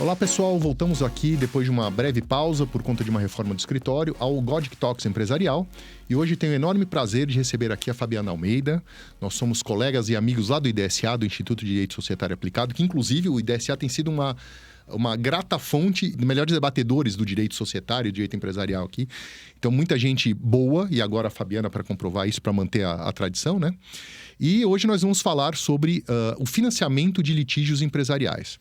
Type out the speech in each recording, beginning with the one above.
Olá pessoal, voltamos aqui depois de uma breve pausa por conta de uma reforma do escritório ao Godic Talks Empresarial e hoje tenho o enorme prazer de receber aqui a Fabiana Almeida. Nós somos colegas e amigos lá do IDSA, do Instituto de Direito Societário Aplicado, que inclusive o IDSA tem sido uma grata fonte de melhores debatedores do direito societário e direito empresarial aqui. Então, muita gente boa, e agora a Fabiana para comprovar isso, para manter a tradição, né? E hoje nós vamos falar sobre o financiamento de litígios empresariais.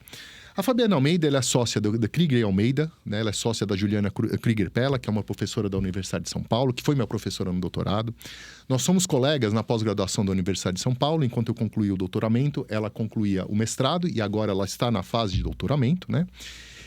A Fabiana Almeida, ela é sócia da Krieger Almeida, né? Ela é sócia da Juliana Krieger Pella, que é uma professora da Universidade de São Paulo, que foi minha professora no doutorado. Nós somos colegas na pós-graduação da Universidade de São Paulo. Enquanto eu concluí o doutoramento, ela concluía o mestrado e agora ela está na fase de doutoramento, né?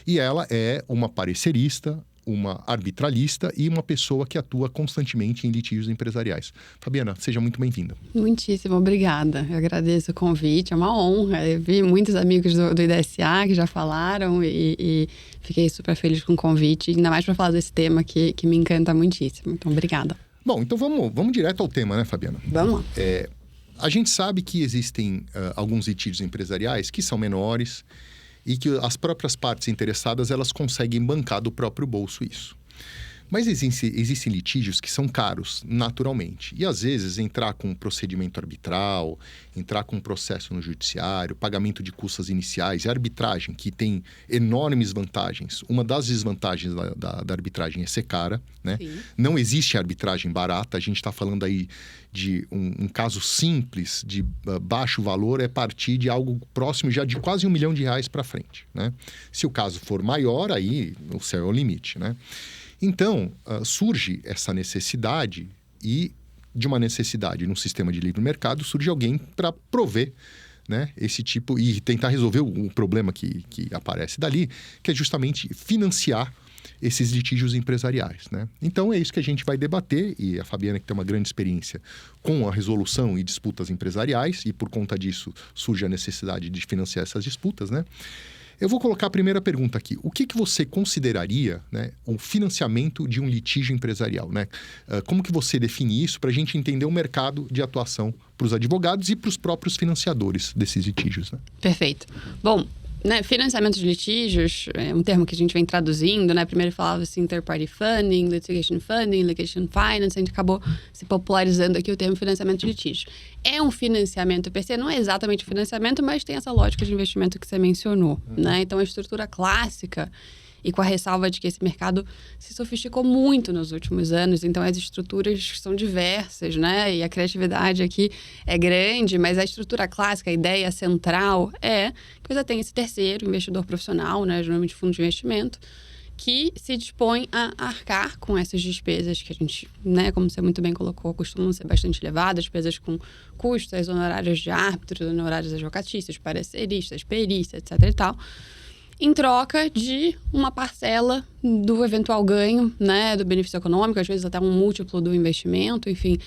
E ela é uma parecerista, uma arbitralista e uma pessoa que atua constantemente em litígios empresariais. Fabiana, seja muito bem-vinda. Muitíssimo obrigada. Eu agradeço o convite, é uma honra. Eu vi muitos amigos do IDSA que já falaram e fiquei super feliz com o convite, ainda mais para falar desse tema que me encanta muitíssimo. Então, obrigada. Bom, então vamos direto ao tema, né, Fabiana? Vamos lá. A gente sabe que existem alguns litígios empresariais que são menores e que as próprias partes interessadas, elas conseguem bancar do próprio bolso isso. Mas existem litígios que são caros, naturalmente. E, às vezes, entrar com um procedimento arbitral, entrar com um processo no judiciário, pagamento de custas iniciais e arbitragem, que tem enormes vantagens. Uma das desvantagens da arbitragem é ser cara, né? Sim. Não existe arbitragem barata. A gente está falando aí de um caso simples, de baixo valor, é partir de algo próximo já de quase R$1 milhão para frente, né? Se o caso for maior, aí o céu é o limite, né? Então, surge essa necessidade e de uma necessidade num sistema de livre mercado, surge alguém para prover, né, esse tipo e tentar resolver o problema que aparece dali, que é justamente financiar esses litígios empresariais, né? Então, é isso que a gente vai debater e a Fabiana, que tem uma grande experiência com a resolução e disputas empresariais e por conta disso surge a necessidade de financiar essas disputas, né? Eu vou colocar a primeira pergunta aqui. O que você consideraria, né, o financiamento de um litígio empresarial, né? Como que você define isso para a gente entender o mercado de atuação para os advogados e para os próprios financiadores desses litígios, né? Perfeito. Bom, né, financiamento de litígios é um termo que a gente vem traduzindo, né? Primeiro falava assim, third-party funding, litigation finance, a gente acabou se popularizando aqui o termo financiamento de litígios. É um financiamento per se, não é exatamente financiamento, mas tem essa lógica de investimento que você mencionou, né? Então, a estrutura clássica, e com a ressalva de que esse mercado se sofisticou muito nos últimos anos, então as estruturas são diversas, né? E a criatividade aqui é grande, mas a estrutura clássica, a ideia central é que você tem esse terceiro investidor profissional, né? Geralmente fundo de investimento, que se dispõe a arcar com essas despesas que a gente, né, como você muito bem colocou, costumam ser bastante elevadas, despesas com custos, honorários de árbitros, honorários advocatícios, pareceristas, perícia, etc e tal, em troca de uma parcela do eventual ganho, né, do benefício econômico, às vezes até um múltiplo do investimento, enfim.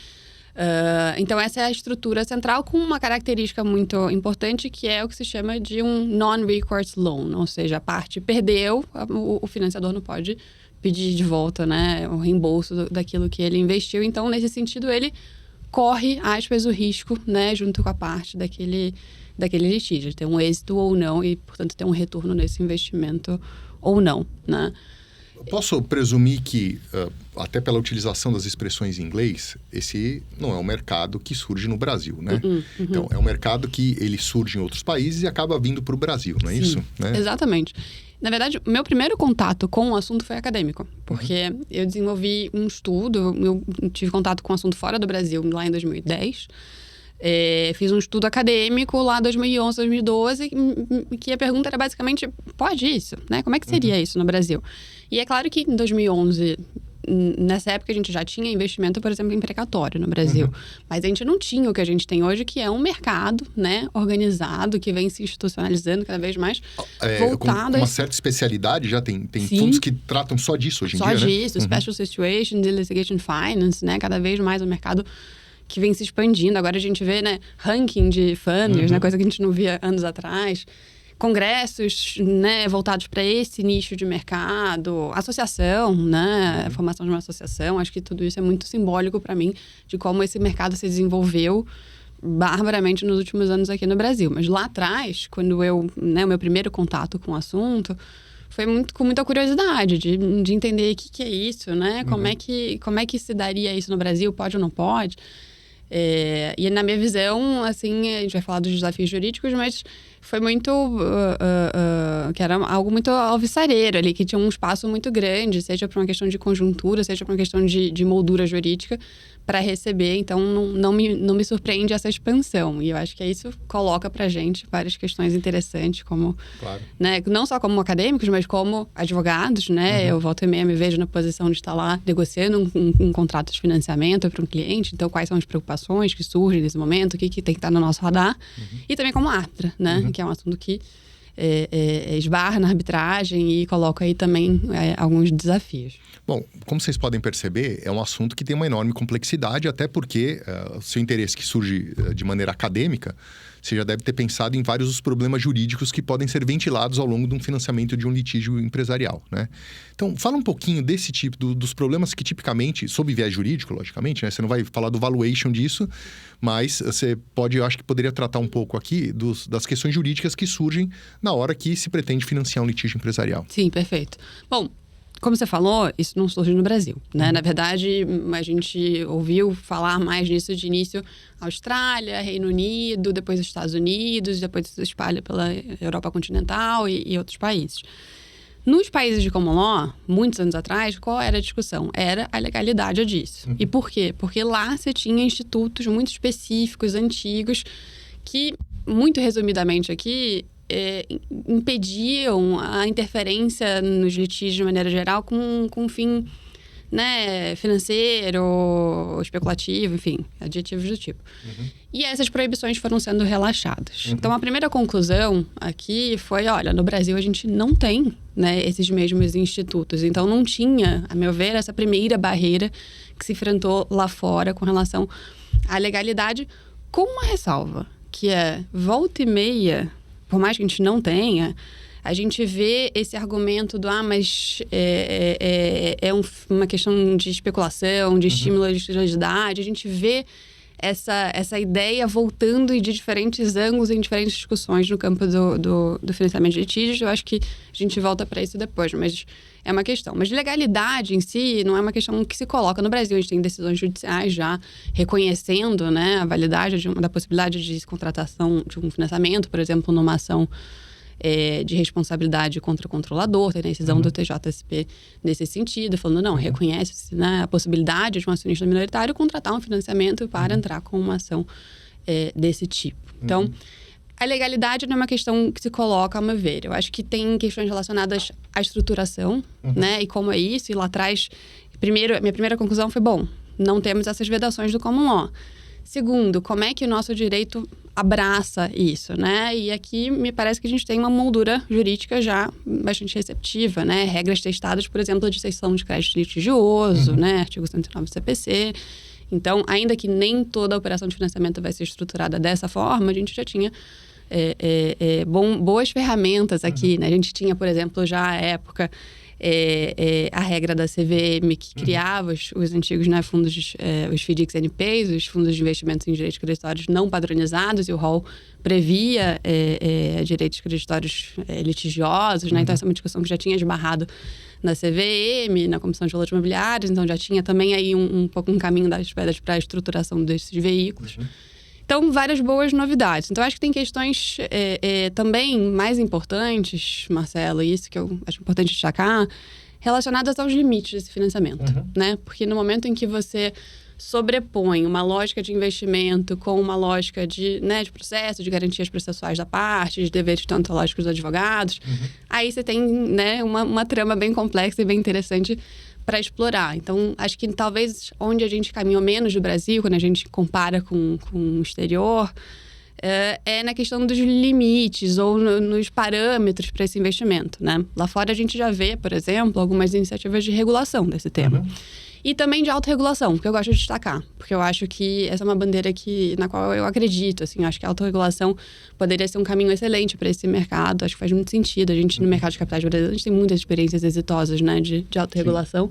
Então, essa é a estrutura central com uma característica muito importante, que é o que se chama de um non-recourse loan, ou seja, a parte perdeu, o financiador não pode pedir de volta, né, o reembolso daquilo que ele investiu. Então, nesse sentido, ele corre, aspas, o risco, né, junto com a parte daquele litígio, ter um êxito ou não e, portanto, ter um retorno nesse investimento ou não, né? Posso presumir que, até pela utilização das expressões em inglês, esse não é um mercado que surge no Brasil, né? Então, é um mercado que ele surge em outros países e acaba vindo para o Brasil, não é isso? Né? Exatamente. Na verdade, o meu primeiro contato com o assunto foi acadêmico, porque eu desenvolvi um estudo, eu tive contato com o assunto fora do Brasil lá em 2010, fiz um estudo acadêmico lá em 2011, 2012, que a pergunta era basicamente, pode isso, né? Como é que seria isso no Brasil? E é claro que em 2011, nessa época a gente já tinha investimento, por exemplo, em precatório no Brasil. Mas a gente não tinha o que a gente tem hoje, que é um mercado, né, organizado, que vem se institucionalizando cada vez mais, voltado com uma certa especialidade, já tem fundos que tratam só disso hoje em dia, né? Só disso, Special Situations e Litigation Finance, né? Cada vez mais o mercado que vem se expandindo. Agora a gente vê, né, ranking de funders, né, coisa que a gente não via anos atrás. Congressos, né, voltados para esse nicho de mercado, associação, né, a formação de uma associação. Acho que tudo isso é muito simbólico para mim de como esse mercado se desenvolveu barbaramente nos últimos anos aqui no Brasil. Mas lá atrás, quando o meu primeiro contato com o assunto foi com muita curiosidade de entender o que é isso, né? Como é que se daria isso no Brasil, pode ou não pode? E na minha visão, assim, a gente vai falar dos desafios jurídicos, mas foi muito... que era algo muito alvissareiro ali, que tinha um espaço muito grande, seja por uma questão de conjuntura, seja por uma questão de moldura jurídica, para receber. Então, não me surpreende essa expansão. E eu acho que isso coloca pra gente várias questões interessantes, como... Claro. Né, não só como acadêmicos, mas como advogados, né? Eu volta e meia me vejo na posição de estar lá negociando um contrato de financiamento para um cliente. Então, quais são as preocupações que surgem nesse momento, o que tem que estar no nosso radar. E também como árbitra, né? Que é um assunto que esbarra na arbitragem e coloca aí também alguns desafios. Bom, como vocês podem perceber, é um assunto que tem uma enorme complexidade, até porque o seu interesse que surge de maneira acadêmica, você já deve ter pensado em vários dos problemas jurídicos que podem ser ventilados ao longo de um financiamento de um litígio empresarial, né? Então, fala um pouquinho desse tipo, dos problemas que tipicamente, sob viés jurídico, logicamente, né? Você não vai falar do valuation disso, mas você pode, eu acho que poderia tratar um pouco aqui das questões jurídicas que surgem na hora que se pretende financiar um litígio empresarial. Sim, perfeito. Bom, como você falou, isso não surge no Brasil, né? Na verdade, a gente ouviu falar mais disso de início Austrália, Reino Unido, depois os Estados Unidos, depois se espalha pela Europa continental e outros países. Nos países de common law, muitos anos atrás, qual era a discussão? Era a legalidade disso. E por quê? Porque lá você tinha institutos muito específicos, antigos, que, muito resumidamente aqui, impediam a interferência nos litígios de maneira geral com um fim, né, financeiro, especulativo, enfim, adjetivos do tipo. E essas proibições foram sendo relaxadas. Então, a primeira conclusão aqui foi, olha, no Brasil a gente não tem, né, esses mesmos institutos. Então, não tinha, a meu ver, essa primeira barreira que se enfrentou lá fora com relação à legalidade, com uma ressalva, que volta e meia, por mais que a gente não tenha, a gente vê esse argumento do mas uma questão de especulação, de estímulo à legitimidade. A gente vê essa ideia voltando de diferentes ângulos em diferentes discussões no campo do financiamento de litígios. Eu acho que a gente volta para isso depois, mas é uma questão. Mas legalidade em si não é uma questão que se coloca no Brasil. A gente tem decisões judiciais já reconhecendo, né, a validade da possibilidade de contratação de um financiamento, por exemplo, numa ação de responsabilidade contra o controlador. Tem a decisão do TJSP nesse sentido, falando, não, reconhece, né, a possibilidade de um acionista minoritário contratar um financiamento para entrar com uma ação desse tipo. Então, a legalidade não é uma questão que se coloca, ao meu ver. Eu acho que tem questões relacionadas à estruturação, né, e como é isso. E lá atrás, minha primeira conclusão foi, bom, não temos essas vedações do common law. Segundo, como é que o nosso direito abraça isso, né? E aqui me parece que a gente tem uma moldura jurídica já bastante receptiva, né? Regras testadas, por exemplo, de cessão de crédito litigioso, né? Artigo 109 do CPC. Então, ainda que nem toda a operação de financiamento vai ser estruturada dessa forma, a gente já tinha boas ferramentas aqui, né? A gente tinha, por exemplo, já à época... a regra da CVM que criava os antigos, né, fundos, os FDICs-NPs, os fundos de investimentos em direitos creditórios não padronizados, e o rol previa direitos creditórios litigiosos, né? Então essa é uma discussão que já tinha esbarrado na CVM, na Comissão de Valores Imobiliários, então já tinha também aí um pouco um caminho das pedras para a estruturação desses veículos. Então, várias boas novidades. Então, acho que tem questões também mais importantes, Marcelo, e isso que eu acho importante destacar, relacionadas aos limites desse financiamento, né? Porque no momento em que você sobrepõe uma lógica de investimento com uma lógica de processo, de garantias processuais da parte, de deveres deontológicos dos advogados, aí você tem, né, uma trama bem complexa e bem interessante para explorar. Então, acho que talvez onde a gente caminhou menos do Brasil, quando a gente compara com o exterior, na questão dos limites ou nos parâmetros para esse investimento, né? Lá fora a gente já vê, por exemplo, algumas iniciativas de regulação desse tema. E também de autorregulação, que eu gosto de destacar. Porque eu acho que essa é uma bandeira na qual eu acredito. Assim, eu acho que a autorregulação poderia ser um caminho excelente para esse mercado. Acho que faz muito sentido. A gente, no mercado de capitais brasileiro, a gente tem muitas experiências exitosas, né, de autorregulação.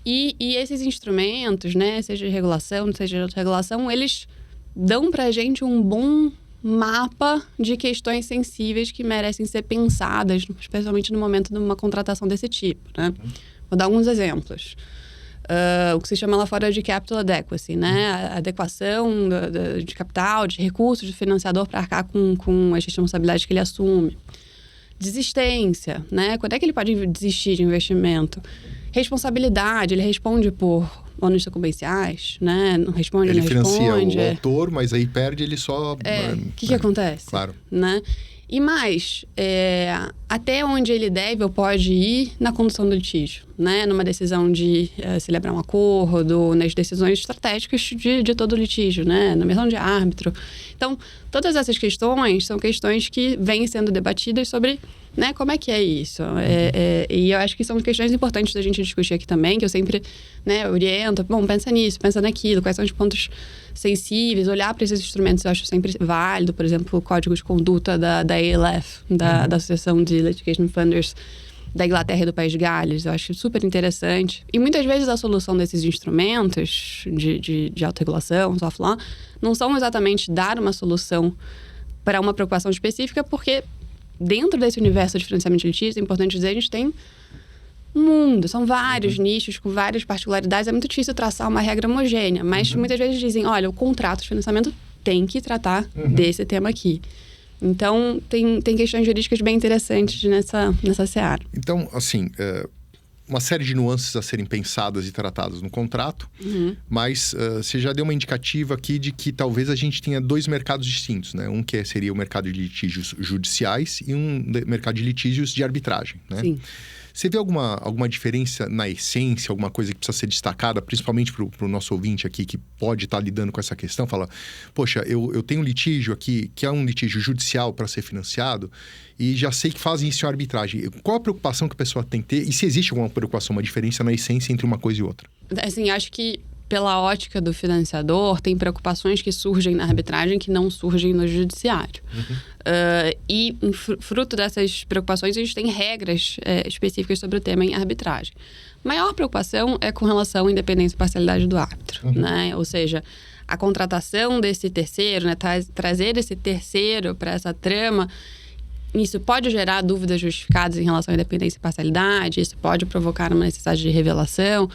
E esses instrumentos, né, seja de regulação, seja de autorregulação, eles dão pra gente um bom mapa de questões sensíveis que merecem ser pensadas, especialmente no momento de uma contratação desse tipo, né? Vou dar alguns exemplos. O que se chama lá fora de capital adequacy, né? A adequação de capital, de recursos do financiador para arcar com as responsabilidades que ele assume. Desistência, né? Quando é que ele pode desistir de investimento? Responsabilidade, ele responde por ônus sucumbenciais, né? Não responde, ele não financia responde. o autor, mas aí perde, ele só... O que acontece? Claro. Né? E mais, até onde ele deve ou pode ir na condução do litígio, né? Numa decisão de celebrar um acordo, nas decisões estratégicas de todo o litígio, né? Na nomeação de árbitro. Então, todas essas questões são questões que vêm sendo debatidas sobre, né, como é que é isso. E eu acho que são questões importantes da gente discutir aqui também, que eu sempre, né, oriento. Bom, pensa nisso, pensa naquilo, quais são os pontos sensíveis, olhar para esses instrumentos eu acho sempre válido. Por exemplo, o código de conduta da ALF, da Associação de Litigation Funders da Inglaterra e do País de Gales, eu acho super interessante. E muitas vezes a solução desses instrumentos de autorregulação, soft law, não são exatamente dar uma solução para uma preocupação específica, porque dentro desse universo de financiamento de litígios, é importante dizer, a gente tem um mundo, são vários nichos com várias particularidades, é muito difícil traçar uma regra homogênea, mas muitas vezes dizem, olha, o contrato de financiamento tem que tratar desse tema aqui. Então, tem questões jurídicas bem interessantes nessa seara. Então, assim, uma série de nuances a serem pensadas e tratadas no contrato, mas você já deu uma indicativa aqui de que talvez a gente tenha dois mercados distintos, né? Um que seria o mercado de litígios judiciais e um mercado de litígios de arbitragem, né? Sim. Você vê alguma diferença na essência, alguma coisa que precisa ser destacada, principalmente para o nosso ouvinte aqui que pode estar lidando com essa questão? Fala, poxa, eu tenho um litígio aqui, que é um litígio judicial para ser financiado, e já sei que fazem isso em arbitragem. Qual a preocupação que a pessoa tem que ter? E se existe alguma preocupação, uma diferença na essência entre uma coisa e outra? Assim, acho que pela ótica do financiador, tem preocupações que surgem na arbitragem que não surgem no judiciário. E fruto dessas preocupações, a gente tem regras específicas sobre o tema em arbitragem. Maior preocupação é com relação à independência e parcialidade do árbitro, né? Ou seja, a contratação desse terceiro, né? Trazer esse terceiro para essa trama, isso pode gerar dúvidas justificadas em relação à independência e parcialidade, isso pode provocar uma necessidade de revelação.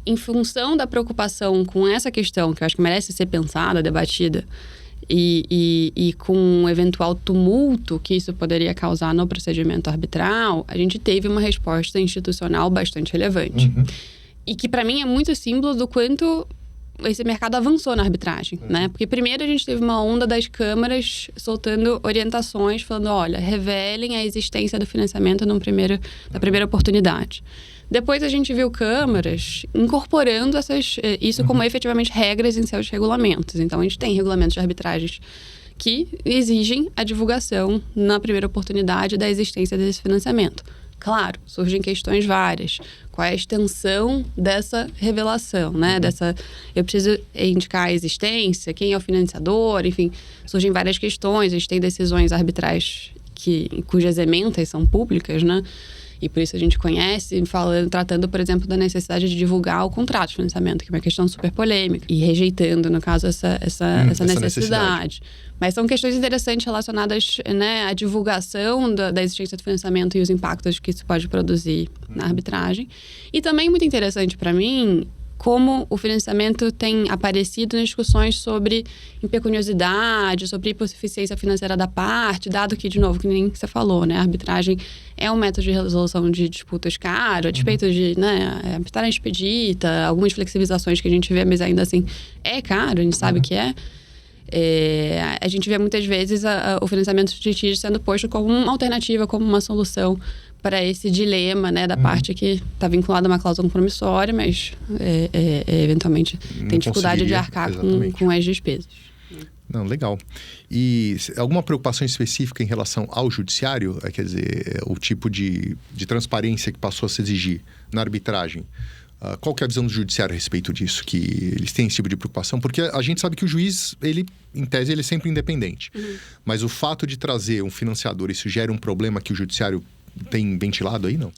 Em função da preocupação com essa questão, que eu acho que merece ser pensada, debatida, e com um eventual tumulto que isso poderia causar no procedimento arbitral, a gente teve uma resposta institucional bastante relevante. E que, para mim, é muito símbolo do quanto esse mercado avançou na arbitragem, né? Porque primeiro a gente teve uma onda das câmaras soltando orientações, falando, olha, revelem a existência do financiamento na primeira oportunidade. Depois a gente viu câmaras incorporando isso como efetivamente regras em seus regulamentos. Então, a gente tem regulamentos de arbitragens que exigem a divulgação na primeira oportunidade da existência desse financiamento. Claro, surgem questões várias. Qual é a extensão dessa revelação, né? Eu preciso indicar a existência, quem é o financiador, enfim, surgem várias questões. A gente tem decisões arbitrais cujas ementas são públicas, né? E por isso a gente conhece, tratando, por exemplo, da necessidade de divulgar o contrato de financiamento, que é uma questão super polêmica. E rejeitando, no caso, essa necessidade. Mas são questões interessantes relacionadas, né, à divulgação da existência do financiamento e os impactos que isso pode produzir na arbitragem. E também muito interessante para mim como o financiamento tem aparecido nas discussões sobre impecuniosidade, sobre hipossuficiência financeira da parte, dado que, de novo, que nem você falou, né? A arbitragem é um método de resolução de disputas caro, a despeito de, né, arbitragem expedita, algumas flexibilizações que a gente vê, mas ainda assim é caro, a gente sabe que é. A gente vê muitas vezes o financiamento de litígio sendo posto como uma alternativa, como uma solução para esse dilema, né, da parte que está vinculada a uma cláusula compromissória, mas eventualmente tem dificuldade de arcar com as despesas. Não, legal. E alguma preocupação específica em relação ao judiciário? Quer dizer, o tipo de transparência que passou a se exigir na arbitragem? Qual que é a visão do judiciário a respeito disso? Que eles têm esse tipo de preocupação? Porque a gente sabe que o juiz, em tese, ele é sempre independente. Mas o fato de trazer um financiador, isso gera um problema que o judiciário tem ventilado aí, não?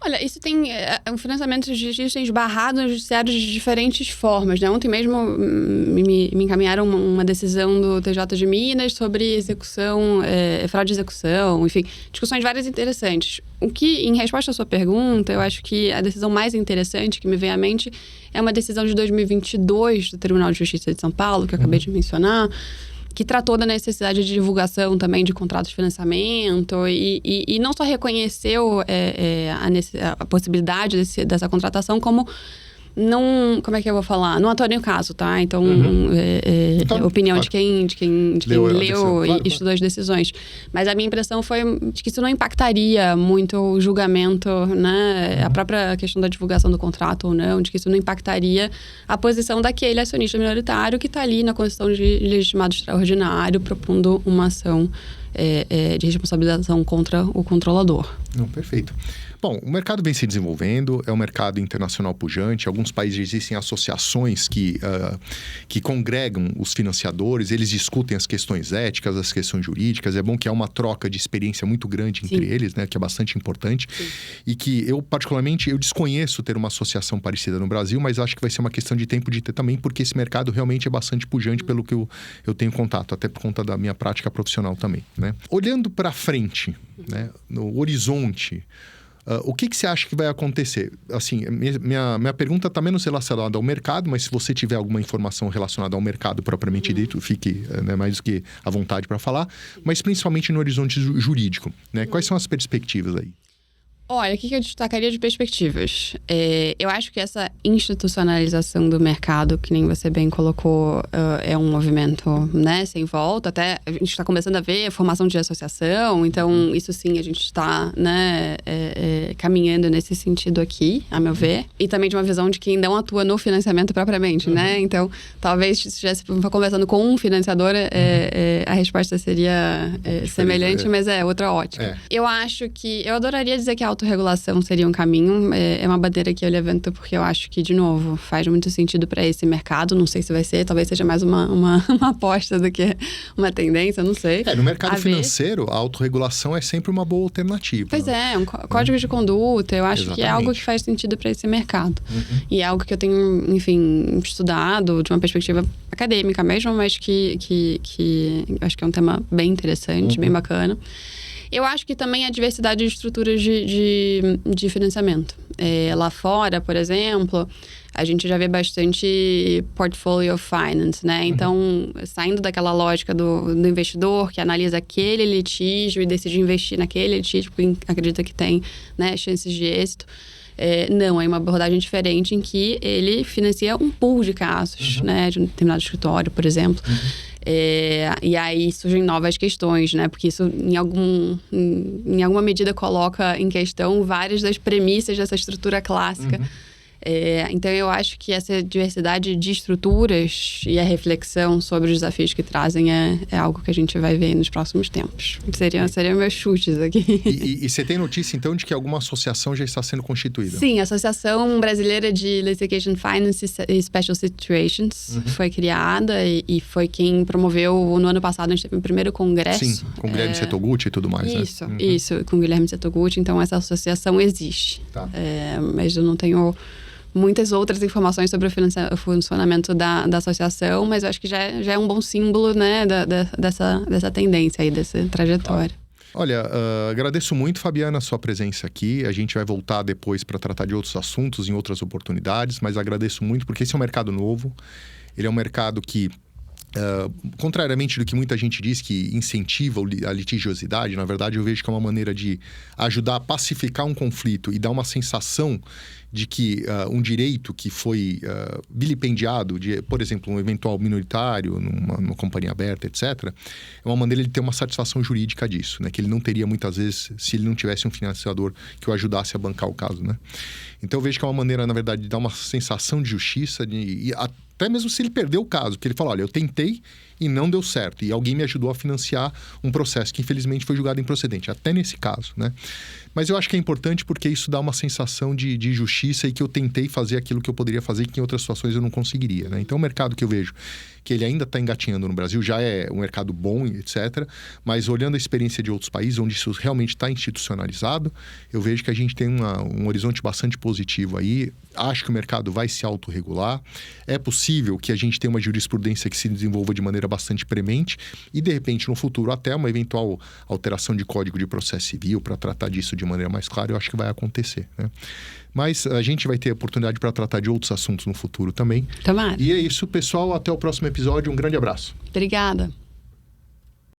Olha, isso tem... o financiamento de justiça tem esbarrado no judiciário de diferentes formas, né? Ontem mesmo me encaminharam uma decisão do TJ de Minas sobre execução, fraude de execução, enfim, discussões várias interessantes. O que, em resposta à sua pergunta, eu acho que a decisão mais interessante que me vem à mente é uma decisão de 2022 do Tribunal de Justiça de São Paulo, que eu acabei de mencionar, que tratou da necessidade de divulgação também de contratos de financiamento e não só reconheceu a possibilidade dessa contratação, como não... Como é que eu vou falar? Não atuou no caso, tá? Então, opinião claro. de quem leu e estudou as decisões. Mas a minha impressão foi de que isso não impactaria muito o julgamento, né? A própria questão da divulgação do contrato ou não, de que isso não impactaria a posição daquele acionista minoritário que está ali na condição de legitimado extraordinário, propondo uma ação de responsabilização contra o controlador. Não, perfeito. Bom, o mercado vem se desenvolvendo, é um mercado internacional pujante. Em alguns países existem associações que congregam os financiadores, eles discutem as questões éticas, as questões jurídicas. É bom que há uma troca de experiência muito grande entre eles, né, que é bastante importante. Sim. E que eu, particularmente, eu desconheço ter uma associação parecida no Brasil, mas acho que vai ser uma questão de tempo de ter também, porque esse mercado realmente é bastante pujante pelo que eu tenho contato, até por conta da minha prática profissional também, né? Olhando para frente, né, no horizonte, o que você acha que vai acontecer? Assim, minha pergunta está menos relacionada ao mercado, mas se você tiver alguma informação relacionada ao mercado propriamente dito, fique mais do que à vontade para falar, mas principalmente no horizonte jurídico, né? Quais são as perspectivas aí? Olha, o que eu destacaria de perspectivas? Eu acho que essa institucionalização do mercado, que nem você bem colocou, é um movimento, né, sem volta. Até a gente está começando a ver a formação de associação, então isso sim, a gente está, né, caminhando nesse sentido aqui, a meu ver. E também de uma visão de quem não atua no financiamento propriamente, né? Então, talvez se estivesse conversando com um financiador, a resposta seria semelhante, mas é outra ótica. Eu acho que... Eu adoraria dizer que a autorregulação seria um caminho. É uma bandeira que eu levanto porque eu acho que, de novo, faz muito sentido para esse mercado. Não sei se vai ser, talvez seja mais uma aposta do que uma tendência, não sei. No mercado financeiro, a autorregulação é sempre uma boa alternativa. Pois é, um código de conduta, eu acho que é algo que faz sentido para esse mercado. E é algo que eu tenho, enfim, estudado de uma perspectiva acadêmica mesmo, mas que acho que é um tema bem interessante, bem bacana. Eu acho que também a diversidade de estruturas de financiamento. Lá fora, por exemplo, a gente já vê bastante portfolio finance, né? Então, saindo daquela lógica do investidor que analisa aquele litígio e decide investir naquele litígio porque acredita que tem, né, chances de êxito. Não, é uma abordagem diferente em que ele financia um pool de casos, né? De um determinado escritório, por exemplo. E aí surgem novas questões, né? Porque isso, em alguma medida, coloca em questão várias das premissas dessa estrutura clássica. Então, eu acho que essa diversidade de estruturas e a reflexão sobre os desafios que trazem é algo que a gente vai ver nos próximos tempos. Seriam meus chutes aqui. E você tem notícia, então, de que alguma associação já está sendo constituída? Sim, a Associação Brasileira de Litigation Finance e Special Situations foi criada e foi quem promoveu, no ano passado, a gente teve o primeiro congresso. Sim, com o Guilherme Setoguchi e tudo mais, isso, né? Isso, com o Guilherme Setoguchi. Então, essa associação existe. Tá. Mas eu não tenho muitas outras informações sobre o funcionamento da associação, mas eu acho que já é um bom símbolo, né, dessa tendência aí, dessa trajetória. Olha, agradeço muito, Fabiana, a sua presença aqui. A gente vai voltar depois para tratar de outros assuntos em outras oportunidades, mas agradeço muito porque esse é um mercado novo. Ele é um mercado que, contrariamente do que muita gente diz que incentiva a litigiosidade, na verdade eu vejo que é uma maneira de ajudar a pacificar um conflito e dar uma sensação de que um direito que foi vilipendiado, por exemplo, um eventual minoritário numa companhia aberta, etc., é uma maneira de ter uma satisfação jurídica disso, né? Que ele não teria muitas vezes se ele não tivesse um financiador que o ajudasse a bancar o caso, né? Então eu vejo que é uma maneira, na verdade, de dar uma sensação de justiça e até mesmo se ele perdeu o caso, porque ele fala, olha, eu tentei e não deu certo. E alguém me ajudou a financiar um processo que, infelizmente, foi julgado improcedente, até nesse caso, né? Mas eu acho que é importante porque isso dá uma sensação de justiça e que eu tentei fazer aquilo que eu poderia fazer que em outras situações eu não conseguiria, né? Então, o mercado que eu vejo que ele ainda está engatinhando no Brasil, já é um mercado bom, etc. Mas olhando a experiência de outros países, onde isso realmente está institucionalizado, eu vejo que a gente tem um horizonte bastante positivo aí. Acho que o mercado vai se autorregular. É possível que a gente tenha uma jurisprudência que se desenvolva de maneira bastante premente e, de repente, no futuro, até uma eventual alteração de Código de Processo Civil para tratar disso de maneira mais clara, eu acho que vai acontecer, né? Mas a gente vai ter oportunidade para tratar de outros assuntos no futuro também. Tomara. E é isso, pessoal. Até o próximo episódio. Um grande abraço. Obrigada.